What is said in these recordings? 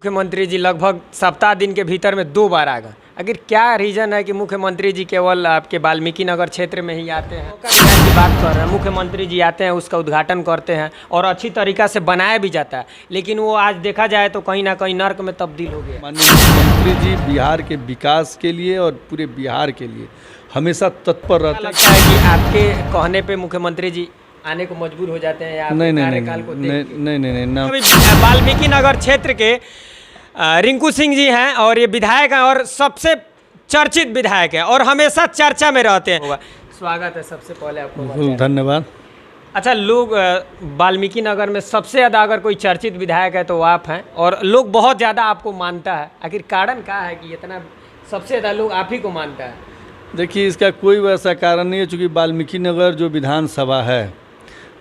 मुख्यमंत्री जी लगभग सप्ताह दिन के भीतर में 2 बार आ गए। आखिर क्या रीज़न है कि मुख्यमंत्री जी केवल आपके वाल्मीकि नगर क्षेत्र में ही आते हैं? की बात कर रहे हैं, मुख्यमंत्री जी आते हैं, उसका उद्घाटन करते हैं और अच्छी तरीक़ा से बनाया भी जाता है, लेकिन वो आज देखा जाए तो कहीं ना कहीं नर्क में तब्दील हो गया। माननीय मुख्यमंत्री जी बिहार के विकास के लिए और पूरे बिहार के लिए हमेशा तत्पर रहते हैं। लगता है कि आपके कहने पे मुख्यमंत्री जी आने को मजबूर हो जाते हैं या नहीं। वाल्मीकि नगर क्षेत्र के रिंकू सिंह जी हैं और ये विधायक हैं और सबसे चर्चित विधायक हैं और हमेशा चर्चा में रहते हैं। स्वागत है सबसे पहले आपको। धन्यवाद। अच्छा, लोग वाल्मीकि नगर में सबसे ज़्यादा अगर कोई चर्चित विधायक है तो आप हैं और लोग बहुत ज़्यादा आपको मानता है। आखिर कारण क्या है कि इतना सबसे ज़्यादा लोग आप ही को मानता है? देखिए, इसका कोई वैसा कारण नहीं है, चूँकि वाल्मीकि नगर जो विधानसभा है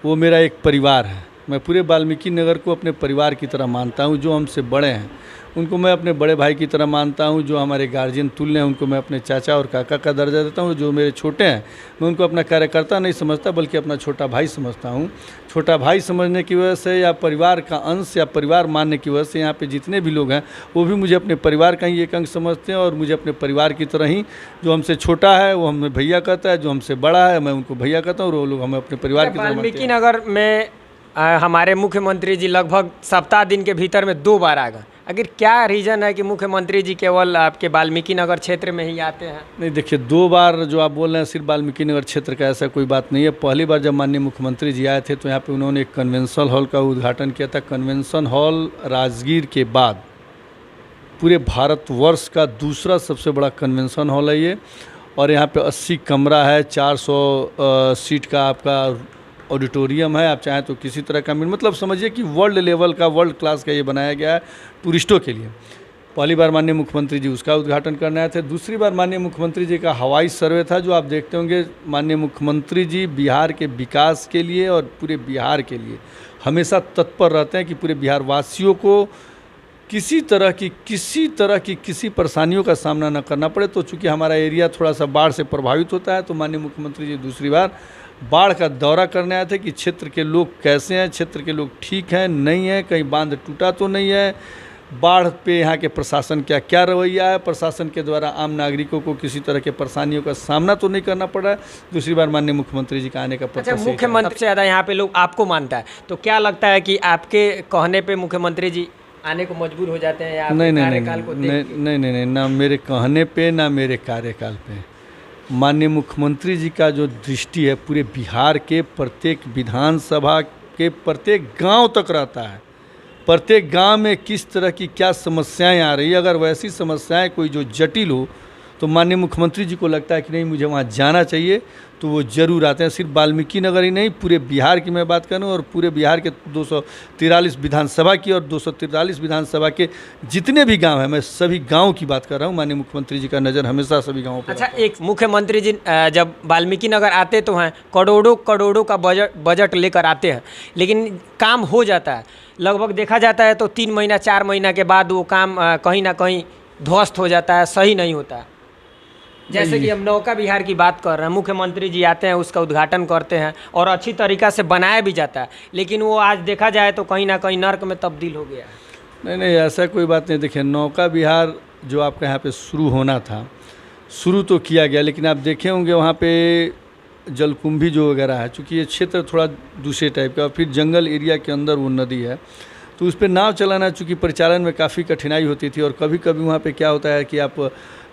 वो मेरा एक परिवार है। मैं पूरे वाल्मीकि नगर को अपने परिवार की तरह मानता हूँ। जो हमसे बड़े हैं उनको मैं अपने बड़े भाई की तरह मानता हूँ। जो हमारे गार्जियन तुल्य हैं उनको मैं अपने चाचा और काका का दर्जा देता हूँ। जो मेरे छोटे हैं मैं उनको अपना कार्यकर्ता नहीं समझता बल्कि अपना छोटा भाई समझता हूँ। छोटा भाई समझने की वजह से या परिवार का अंश या परिवार मानने की वजह से यहाँ पे जितने भी लोग हैं वो भी मुझे अपने परिवार का ही एक अंग समझते हैं और मुझे अपने परिवार की तरह ही, जो हमसे छोटा है वो हमें भैया कहता है, जो हमसे बड़ा है मैं उनको भैया कहता हूँ और वो लोग हमें अपने परिवार की तरह मानते हैं। वाल्मीकि नगर में हमारे मुख्यमंत्री जी लगभग सप्ताह दिन के भीतर में 2 बार आ गए। आखिर क्या रीज़न है कि मुख्यमंत्री जी केवल आपके वाल्मीकि नगर क्षेत्र में ही आते हैं? नहीं, देखिए, 2 बार जो आप बोल रहे हैं सिर्फ वाल्मीकि नगर क्षेत्र का, ऐसा कोई बात नहीं है। पहली बार जब माननीय मुख्यमंत्री जी आए थे तो यहाँ पे उन्होंने एक कन्वेंशन हॉल का उद्घाटन किया था। कन्वेंशन हॉल राजगीर के बाद पूरे भारतवर्ष का दूसरा सबसे बड़ा कन्वेंशन हॉल है ये, और यहाँ पे 80 कमरा है, 400 सीट का आपका ऑडिटोरियम है। आप चाहें तो किसी तरह का मतलब समझिए कि वर्ल्ड लेवल का, वर्ल्ड क्लास का ये बनाया गया है टूरिस्टों के लिए। पहली बार माननीय मुख्यमंत्री जी उसका उद्घाटन करने आए थे। दूसरी बार माननीय मुख्यमंत्री जी का हवाई सर्वे था, जो आप देखते होंगे। माननीय मुख्यमंत्री जी बिहार के विकास के लिए और पूरे बिहार के लिए हमेशा तत्पर रहते हैं कि पूरे बिहार वासियों को किसी तरह की किसी परेशानियों का सामना न करना पड़े। तो चूँकि हमारा एरिया थोड़ा सा बाढ़ से प्रभावित होता है, तो माननीय मुख्यमंत्री जी दूसरी बार बाढ़ का दौरा करने आए थे कि क्षेत्र के लोग कैसे हैं, क्षेत्र के लोग ठीक हैं नहीं हैं, कहीं बांध टूटा तो नहीं है, बाढ़ पे यहाँ के प्रशासन क्या क्या रवैया है, प्रशासन के द्वारा आम नागरिकों को किसी तरह के परेशानियों का सामना तो नहीं करना पड़ा है। दूसरी बार माननीय मुख्यमंत्री जी का आने का अच्छा, मुख्यमंत्री से ज़्यादा यहाँ पे लोग आपको मानता है, तो क्या लगता है कि आपके कहने पे मुख्यमंत्री जी आने को मजबूर हो जाते हैं या नहीं, ना मेरे कहने पे ना मेरे कार्यकाल पे। माननीय मुख्यमंत्री जी का जो दृष्टि है पूरे बिहार के प्रत्येक विधानसभा के प्रत्येक गांव तक रहता है। प्रत्येक गांव में किस तरह की क्या समस्याएं आ रही है, अगर वैसी समस्याएं कोई जो जटिल हो तो माननीय मुख्यमंत्री जी को लगता है कि नहीं मुझे वहाँ जाना चाहिए, तो वो ज़रूर आते हैं। सिर्फ वाल्मीकि नगर ही नहीं, पूरे बिहार की मैं बात करूँ और पूरे बिहार के 243 विधानसभा की और 243 विधानसभा के जितने भी गांव हैं, मैं सभी गांवों की बात कर रहा हूँ। माननीय मुख्यमंत्री जी का नज़र हमेशा सभी गाँवों पर। अच्छा, एक मुख्यमंत्री जी जब वाल्मीकि नगर आते तो हैं करोड़ों का बजट लेकर आते हैं, लेकिन काम हो जाता है। लगभग देखा जाता है तो 3 महीना 4 महीना के बाद वो काम कहीं ना कहीं ध्वस्त हो जाता है, सही नहीं होता है। जैसे कि हम नौका विहार की बात कर रहे हैं, मुख्यमंत्री जी आते हैं, उसका उद्घाटन करते हैं और अच्छी तरीक़ा से बनाया भी जाता है, लेकिन वो आज देखा जाए तो कहीं ना कहीं नर्क में तब्दील हो गया है। नहीं, ऐसा कोई बात नहीं। देखिए, नौका विहार जो आपका यहाँ पे शुरू होना था, शुरू तो किया गया, लेकिन आप देखे होंगे वहाँ पे जलकुंभी जो वगैरह है, चूँकि ये क्षेत्र थोड़ा दूसरे टाइप का, और फिर जंगल एरिया के अंदर वो नदी है, तो उस पर नाव चलाना चूँकि परिचालन में काफ़ी कठिनाई होती थी। और कभी कभी वहाँ पे क्या होता है कि आप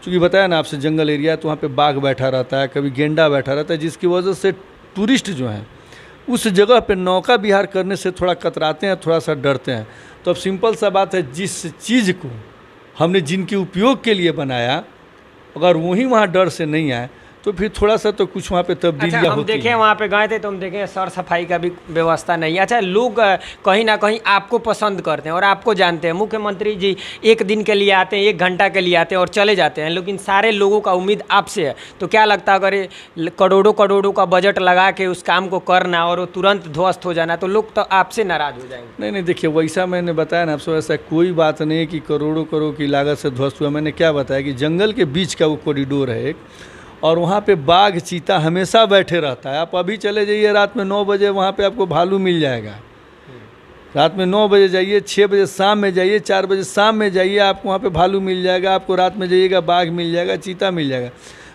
चूँकि बताया ना आपसे जंगल एरिया है, तो वहाँ पे बाघ बैठा रहता है, कभी गेंडा बैठा रहता है, जिसकी वजह से टूरिस्ट जो हैं उस जगह पे नौका विहार करने से थोड़ा कतराते हैं, थोड़ा सा डरते हैं। तो अब सिंपल सा बात है, जिस चीज़ को हमने जिनके उपयोग के लिए बनाया, अगर वहीं वहाँ डर से नहीं आए तो फिर थोड़ा सा तो कुछ वहाँ पे तब्दीलियाँ होती हैं। हम देखें वहाँ पे गए थे तो हम देखें सर सफाई का भी व्यवस्था नहीं है। अच्छा, लोग कहीं ना कहीं आपको पसंद करते हैं और आपको जानते हैं। मुख्यमंत्री जी 1 दिन के लिए आते हैं, 1 घंटा के लिए आते हैं और चले जाते हैं, लेकिन सारे लोगों का उम्मीद आपसे है। तो क्या लगता है अगर ये करोड़ों का बजट लगा के उस काम को करना और वो तुरंत ध्वस्त हो जाना, तो लोग तो आपसे नाराज़ हो जाएंगे? नहीं, देखिए, वैसा मैंने बताया ना आपसे, ऐसा कोई बात नहीं है कि करोड़ों की लागत से ध्वस्त हुआ। मैंने क्या बताया कि जंगल के बीच का वो कॉरिडोर है एक, और वहाँ पे बाघ चीता हमेशा बैठे रहता है। आप अभी चले जाइए रात में 9 बजे, वहाँ पे आपको भालू मिल जाएगा। रात में 9 बजे जाइए, 6 बजे शाम में जाइए, 4 बजे शाम में जाइए, आपको वहाँ पे भालू मिल जाएगा, आपको रात में जाइएगा बाघ मिल जाएगा, चीता मिल जाएगा।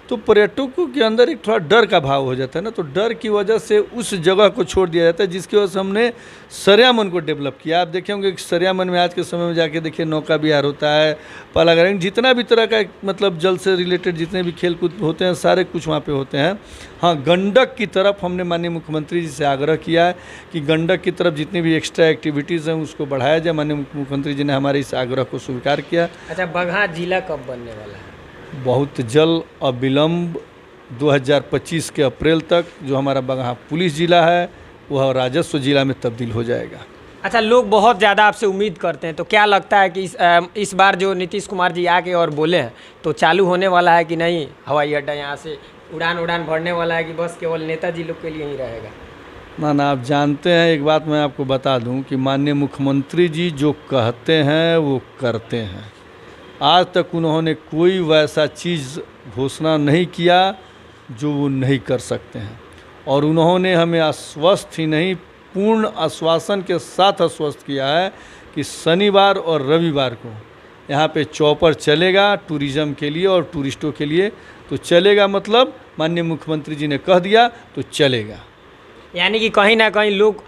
तो पर्यटकों के अंदर एक थोड़ा डर का भाव हो जाता है ना, तो डर की वजह से उस जगह को छोड़ दिया जाता है, जिसकी वजह से हमने सरियामन को डेवलप किया। आप देखे होंगे कि सरियामन में आज के समय में जाके देखिए नौका विहार होता है, पालागरंग, जितना भी तरह का मतलब जल से रिलेटेड जितने भी खेल कूद होते हैं सारे कुछ वहाँ पे होते हैं। हाँ, गंडक की तरफ हमने माननीय मुख्यमंत्री जी से आग्रह किया है कि गंडक की तरफ जितनी भी एक्स्ट्रा एक्टिविटीज़ हैं उसको बढ़ाया जाए। माननीय मुख्यमंत्री जी ने हमारे इस आग्रह को स्वीकार किया। अच्छा, बगहा जिला कब बनने वाला है? बहुत जल्द अविलंब 2025 के अप्रैल तक जो हमारा बगहा पुलिस जिला है वह राजस्व जिला में तब्दील हो जाएगा। अच्छा, लोग बहुत ज़्यादा आपसे उम्मीद करते हैं, तो क्या लगता है कि इस बार जो नीतीश कुमार जी आके और बोले हैं तो चालू होने वाला है कि नहीं? हवाई अड्डा यहाँ से उड़ान भरने वाला है कि बस केवल नेताजी लोग के लिए ही रहेगा? ना, आप जानते हैं, एक बात मैं आपको बता दूं कि माननीय मुख्यमंत्री जी जो कहते हैं वो करते हैं। आज तक उन्होंने कोई वैसा चीज़ घोषणा नहीं किया जो वो नहीं कर सकते हैं, और उन्होंने हमें आश्वस्त ही नहीं पूर्ण आश्वासन के साथ आश्वस्त किया है कि शनिवार और रविवार को यहाँ पे चॉपर चलेगा टूरिज़्म के लिए और टूरिस्टों के लिए। तो चलेगा मतलब माननीय मुख्यमंत्री जी ने कह दिया तो चलेगा। यानी कि कहीं ना कहीं लोग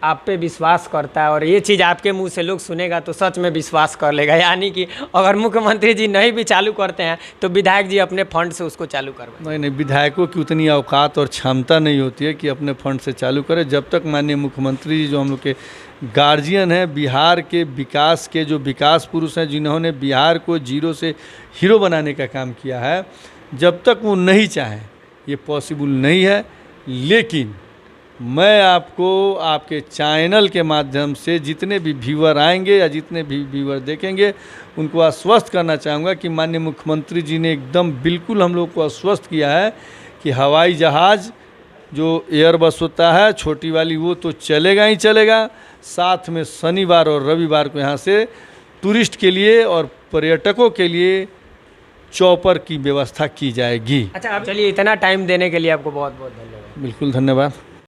आप पे विश्वास करता है, और ये चीज़ आपके मुंह से लोग सुनेगा तो सच में विश्वास कर लेगा। यानी कि अगर मुख्यमंत्री जी नहीं भी चालू करते हैं तो विधायक जी अपने फंड से उसको चालू करवाएं। नहीं, विधायकों की उतनी औकात और क्षमता नहीं होती है कि अपने फंड से चालू करें। जब तक माननीय मुख्यमंत्री जी जो हम लोग के गार्जियन हैं, बिहार के विकास के जो विकास पुरुष हैं, जिन्होंने बिहार को जीरो से हीरो बनाने का काम किया है, जब तक वो नहीं चाहें ये पॉसिबल नहीं है। लेकिन मैं आपको आपके चैनल के माध्यम से जितने भी व्यूअर आएंगे या जितने भी व्यूअर देखेंगे उनको आश्वस्त करना चाहूँगा कि माननीय मुख्यमंत्री जी ने एकदम बिल्कुल हम लोग को आश्वस्त किया है कि हवाई जहाज़ जो एयरबस होता है छोटी वाली वो तो चलेगा ही चलेगा, साथ में शनिवार और रविवार को यहाँ से टूरिस्ट के लिए और पर्यटकों के लिए चॉपर की व्यवस्था की जाएगी। अच्छा, आप चलिए, इतना टाइम देने के लिए आपको बहुत बहुत धन्यवाद। बिल्कुल धन्यवाद।